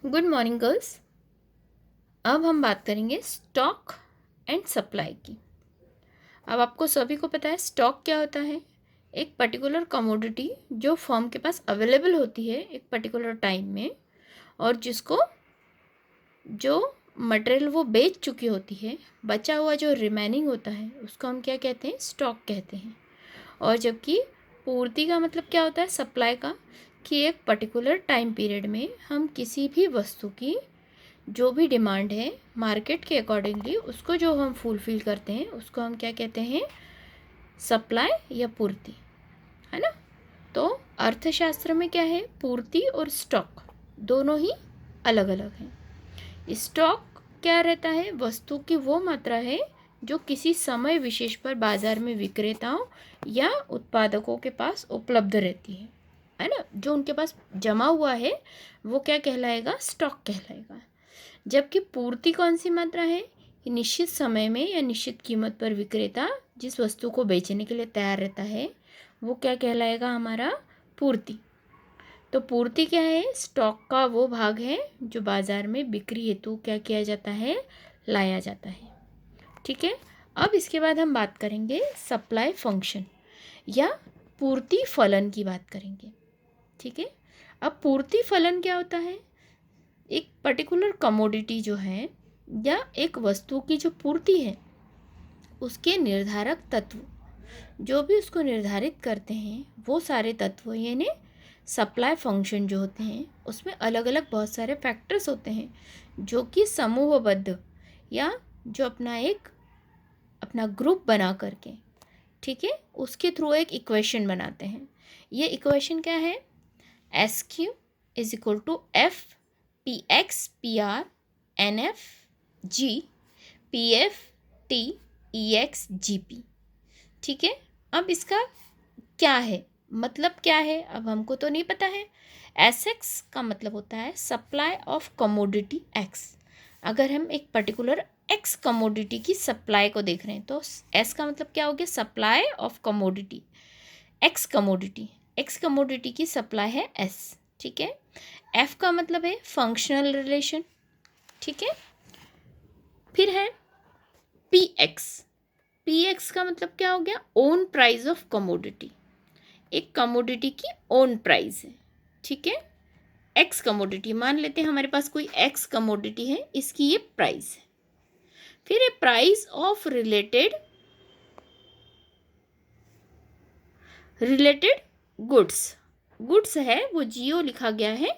Good morning girls. अब हम बात करेंगे स्टॉक एंड सप्लाई की। अब आपको सभी को पता है स्टॉक क्या होता है। एक पर्टिकुलर कमोडिटी जो फर्म के पास अवेलेबल होती है एक पर्टिकुलर टाइम में, और जिसको जो मटेरियल वो बेच चुकी होती है, बचा हुआ जो रिमेनिंग होता है उसको हम क्या कहते हैं, स्टॉक कहते हैं। और जबकि पूर्ति का मतलब क्या होता है, सप्लाई का, कि एक पर्टिकुलर टाइम पीरियड में हम किसी भी वस्तु की जो भी डिमांड है मार्केट के अकॉर्डिंगली उसको जो हम फुलफिल करते हैं उसको हम क्या कहते हैं, सप्लाई या पूर्ति, है ना। तो अर्थशास्त्र में क्या है, पूर्ति और स्टॉक दोनों ही अलग अलग हैं। स्टॉक क्या रहता है, वस्तु की वो मात्रा है जो किसी समय विशेष पर बाजार में विक्रेताओं या उत्पादकों के पास उपलब्ध रहती है ना। जो उनके पास जमा हुआ है वो क्या कहलाएगा, स्टॉक कहलाएगा। जबकि पूर्ति कौन सी मात्रा है, कि निश्चित समय में या निश्चित कीमत पर विक्रेता जिस वस्तु को बेचने के लिए तैयार रहता है वो क्या कहलाएगा, हमारा पूर्ति। तो पूर्ति क्या है, स्टॉक का वो भाग है जो बाजार में बिक्री हेतु क्या किया जाता है, लाया जाता है। ठीक है। अब इसके बाद हम बात करेंगे सप्लाई फंक्शन या पूर्ति फलन की बात करेंगे। ठीक है। अब पूर्ति फलन क्या होता है, एक पर्टिकुलर कमोडिटी जो है या एक वस्तु की जो पूर्ति है उसके निर्धारक तत्व जो भी उसको निर्धारित करते हैं वो सारे तत्व, यानी सप्लाई फंक्शन जो होते हैं उसमें अलग अलग बहुत सारे फैक्टर्स होते हैं जो कि समूहबद्ध या जो अपना ग्रुप बना करके, ठीक है, उसके थ्रू एक इक्वेशन बनाते हैं। ये इक्वेशन क्या है, S Q is equal to F P X P R N F G P F T E X G P. ठीक है। अब इसका क्या है, मतलब क्या है, अब हमको तो नहीं पता है। एस एक्स का मतलब होता है सप्लाई ऑफ कमोडिटी एक्स। अगर हम एक पर्टिकुलर एक्स कमोडिटी की सप्लाई को देख रहे हैं तो एस का मतलब क्या हो गया, supply of commodity x commodity. X commodity की सप्लाई है एस। ठीक है। एफ का मतलब है फंक्शनल रिलेशन। ठीक है। फिर है पी एक्स। पी एक्स का मतलब क्या हो गया, ओन प्राइस ऑफ कमोडिटी। एक कमोडिटी की ओन प्राइस है। ठीक है। एक्स कमोडिटी मान लेते हैं हमारे पास कोई एक्स कमोडिटी है, इसकी ये प्राइस है। फिर है price of related goods. Goods है वो जीओ लिखा गया है,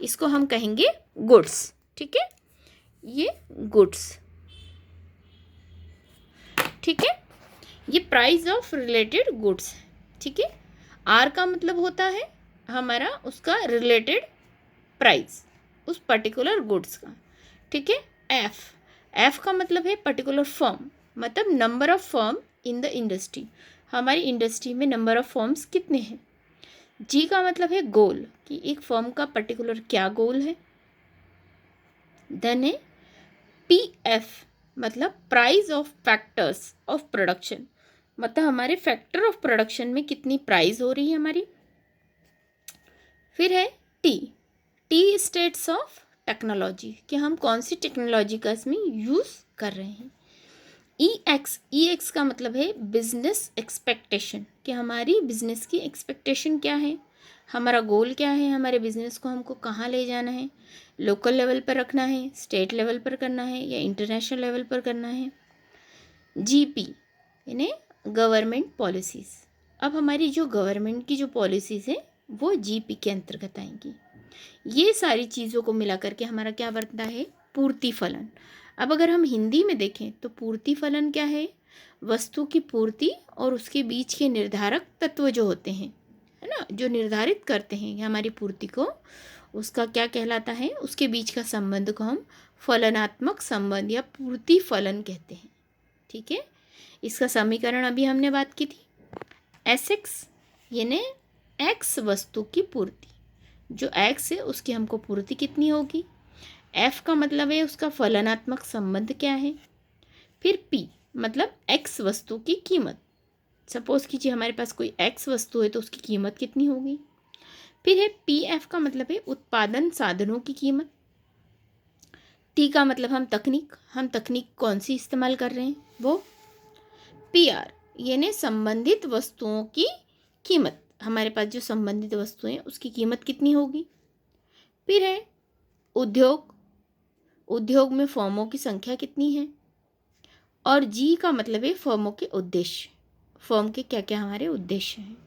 इसको हम कहेंगे गुड्स। ठीक है। ये गुड्स। ठीक है। ये प्राइस ऑफ रिलेटेड गुड्स है। ठीक है। आर का मतलब होता है हमारा उसका रिलेटेड प्राइस उस पर्टिकुलर गुड्स का। ठीक है। एफ, एफ का मतलब है पर्टिकुलर फर्म, मतलब number of firm in the industry. हमारी इंडस्ट्री में नंबर ऑफ फर्म्स कितने हैं। जी का मतलब है गोल, कि एक फर्म का पर्टिकुलर क्या गोल है। देन है पी एफ, मतलब price of factors of production, मतलब हमारे फैक्टर ऑफ प्रोडक्शन में कितनी प्राइस हो रही है हमारी। फिर है T, T states of technology, कि हम कौन सी टेक्नोलॉजी का इसमें यूज़ कर रहे हैं। ई एक्स, ई एक्स का मतलब है बिजनेस एक्सपेक्टेशन, कि हमारी बिजनेस की एक्सपेक्टेशन क्या है, हमारा गोल क्या है, हमारे बिजनेस को हमको कहाँ ले जाना है, लोकल लेवल पर रखना है, स्टेट लेवल पर करना है या इंटरनेशनल लेवल पर करना है। जीपी यानी गवर्नमेंट पॉलिसीज़। अब हमारी जो गवर्नमेंट की जो पॉलिसीज़ है वो जीपी के अंतर्गत आएंगी। ये सारी चीज़ों को मिला करके हमारा क्या बनता है, पूर्ति फलन। अब अगर हम हिंदी में देखें तो पूर्ति फलन क्या है, वस्तु की पूर्ति और उसके बीच के निर्धारक तत्व जो होते हैं, है ना, जो निर्धारित करते हैं हमारी पूर्ति को, उसका क्या कहलाता है, उसके बीच का संबंध को हम फलनात्मक संबंध या पूर्ति फलन कहते हैं। ठीक है। इसका समीकरण अभी हमने बात की थी, एस एक्स यानी एक्स वस्तु की पूर्ति, जो एक्स है उसकी हमको पूर्ति कितनी होगी। एफ का मतलब है उसका फलनात्मक संबंध क्या है। फिर पी मतलब एक्स वस्तु की कीमत, सपोज कीजिए हमारे पास कोई एक्स वस्तु है तो उसकी कीमत कितनी होगी। फिर है पी एफ का मतलब है उत्पादन साधनों की कीमत। टी का मतलब हम तकनीक कौन सी इस्तेमाल कर रहे हैं, वो पीआर यानी संबंधित वस्तुओं की कीमत, हमारे पास जो संबंधित वस्तुएं हैं उसकी कीमत कितनी होगी। फिर है उद्योग, उद्योग में फर्मों की संख्या कितनी है। और जी का मतलब है फर्मों के उद्देश्य, फर्म के क्या क्या हमारे उद्देश्य हैं।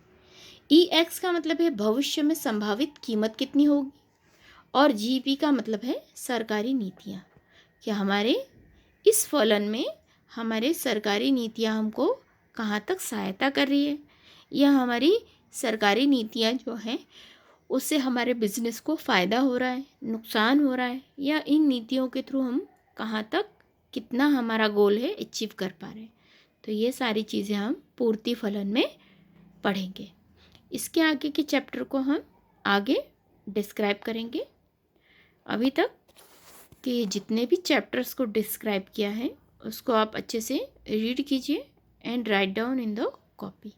ई एक्स का मतलब है भविष्य में संभावित कीमत कितनी होगी। और जी पी का मतलब है सरकारी नीतियाँ, क्या हमारे इस फलन में हमारे सरकारी नीतियाँ हमको कहाँ तक सहायता कर रही है, या हमारी सरकारी नीतियाँ जो हैं उससे हमारे बिजनेस को फ़ायदा हो रहा है, नुकसान हो रहा है, या इन नीतियों के थ्रू हम कहाँ तक कितना हमारा गोल है अचीव कर पा रहे हैं। तो ये सारी चीज़ें हम पूर्ति फलन में पढ़ेंगे। इसके आगे के चैप्टर को हम आगे डिस्क्राइब करेंगे। अभी तक के जितने भी चैप्टर्स को डिस्क्राइब किया है उसको आप अच्छे से रीड कीजिए and write down in the copy.